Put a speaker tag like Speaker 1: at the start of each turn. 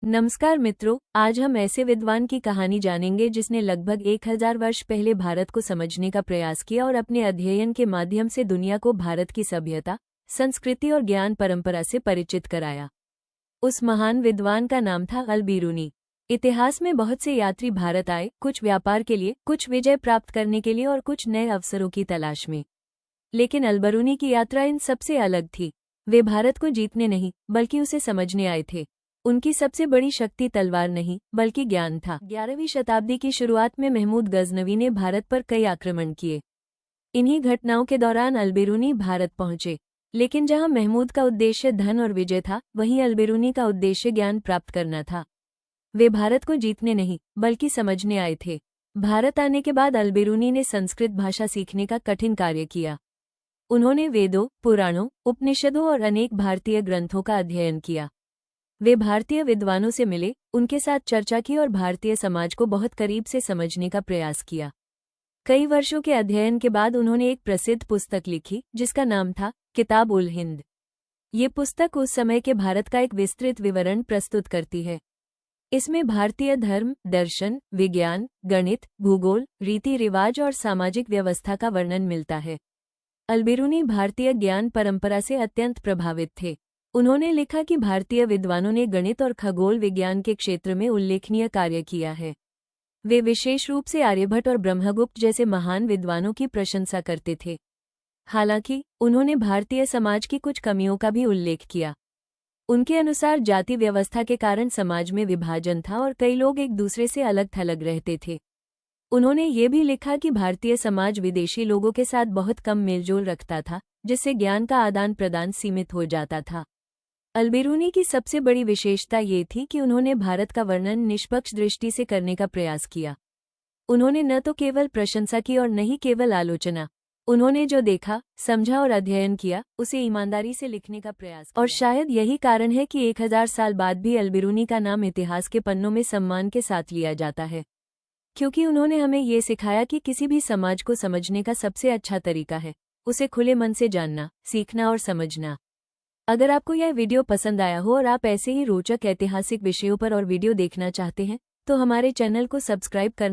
Speaker 1: नमस्कार मित्रों, आज हम ऐसे विद्वान की कहानी जानेंगे जिसने लगभग 1000 वर्ष पहले भारत को समझने का प्रयास किया और अपने अध्ययन के माध्यम से दुनिया को भारत की सभ्यता, संस्कृति और ज्ञान परंपरा से परिचित कराया। उस महान विद्वान का नाम था अल-बिरूनी। इतिहास में बहुत से यात्री भारत आए, कुछ व्यापार के लिए, कुछ विजय प्राप्त करने के लिए और कुछ नए अवसरों की तलाश में। लेकिन अल-बिरूनी की यात्रा इन सबसे अलग थी। वे भारत को जीतने नहीं, बल्कि उसे समझने आए थे। उनकी सबसे बड़ी शक्ति तलवार नहीं, बल्कि ज्ञान था। 11वीं शताब्दी की शुरुआत में महमूद गजनवी ने भारत पर कई आक्रमण किए। इन्हीं घटनाओं के दौरान अल-बिरूनी भारत पहुंचे। लेकिन जहां महमूद का उद्देश्य धन और विजय था, वहीं अल-बिरूनी का उद्देश्य ज्ञान प्राप्त करना था। वे भारत को जीतने नहीं, बल्कि समझने आए थे। भारत आने के बाद अल-बिरूनी ने संस्कृत भाषा सीखने का कठिन कार्य किया। उन्होंने वेदों, पुराणों, उपनिषदों और अनेक भारतीय ग्रंथों का अध्ययन किया। वे भारतीय विद्वानों से मिले, उनके साथ चर्चा की और भारतीय समाज को बहुत करीब से समझने का प्रयास किया। कई वर्षों के अध्ययन के बाद उन्होंने एक प्रसिद्ध पुस्तक लिखी, जिसका नाम था किताब-उल-हिंद। ये पुस्तक उस समय के भारत का एक विस्तृत विवरण प्रस्तुत करती है। इसमें भारतीय धर्म, दर्शन, विज्ञान, गणित, भूगोल, रीति रिवाज और सामाजिक व्यवस्था का वर्णन मिलता है। अल-बिरूनी भारतीय ज्ञान परंपरा से अत्यंत प्रभावित थे। उन्होंने लिखा कि भारतीय विद्वानों ने गणित और खगोल विज्ञान के क्षेत्र में उल्लेखनीय कार्य किया है। वे विशेष रूप से आर्यभट्ट और ब्रह्मगुप्त जैसे महान विद्वानों की प्रशंसा करते थे। हालांकि, उन्होंने भारतीय समाज की कुछ कमियों का भी उल्लेख किया। उनके अनुसार जाति व्यवस्था के कारण समाज में विभाजन था और कई लोग एक दूसरे से अलग-थलग रहते थे। उन्होंने ये भी लिखा कि भारतीय समाज विदेशी लोगों के साथ बहुत कम मेलजोल रखता था, जिससे ज्ञान का आदान प्रदान सीमित हो जाता था। अल-बिरूनी की सबसे बड़ी विशेषता ये थी कि उन्होंने भारत का वर्णन निष्पक्ष दृष्टि से करने का प्रयास किया। उन्होंने न तो केवल प्रशंसा की और न ही केवल आलोचना। उन्होंने जो देखा, समझा और अध्ययन किया, उसे ईमानदारी से लिखने का प्रयास किया। और शायद यही कारण है कि 1000 साल बाद भी अल-बिरूनी का नाम इतिहास के पन्नों में सम्मान के साथ लिया जाता है। क्योंकि उन्होंने हमें ये सिखाया कि किसी भी समाज को समझने का सबसे अच्छा तरीका है उसे खुले मन से जानना, सीखना और समझना। अगर आपको यह वीडियो पसंद आया हो और आप ऐसे ही रोचक ऐतिहासिक विषयों पर और वीडियो देखना चाहते हैं, तो हमारे चैनल को सब्सक्राइब करना